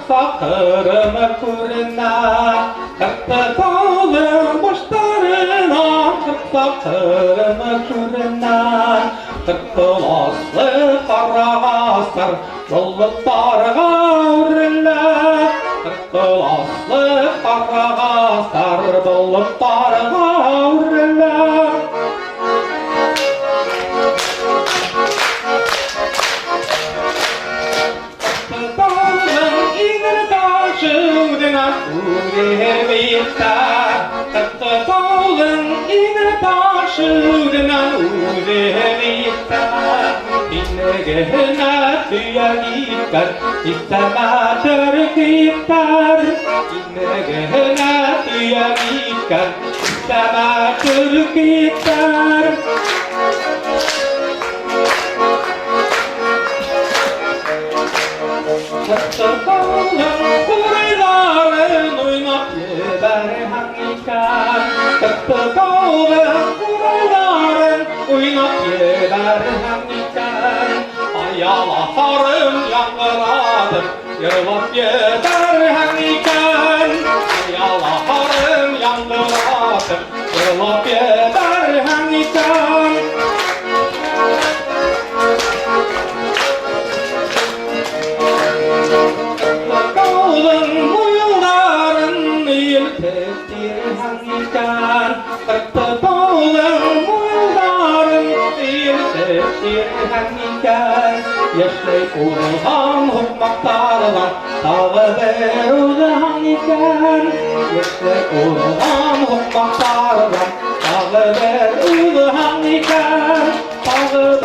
Sakırımı kuruna Kırptı dağlı başlarına Sakırımı kuruna Kırptı laslı karagazlar Bulutlarga uğruna Kırptı laslı karagazlar Bulutlarga uğruna Dağın ine taşırına uğrevita İnegene tüye gitar İstemedir gitar İnegene tüye gitar İstemedir gitar Dağın kurayların oynap gider hangikan Dağın kurayların oynap gider hangikan Ayalarım yangıladım yırılıp gider hangikan Ayalarım yangıladım yırılıp gider hangikan Dağın boyunların yelpettir hangikan Kırptı dağın boyunların yelpettir hangikan Yaşlı kurulgan hukmaktarlar Tağı verildi hangikan Yaşlı kurulgan hukmaktarlar Tağı verildi hangikan Tağı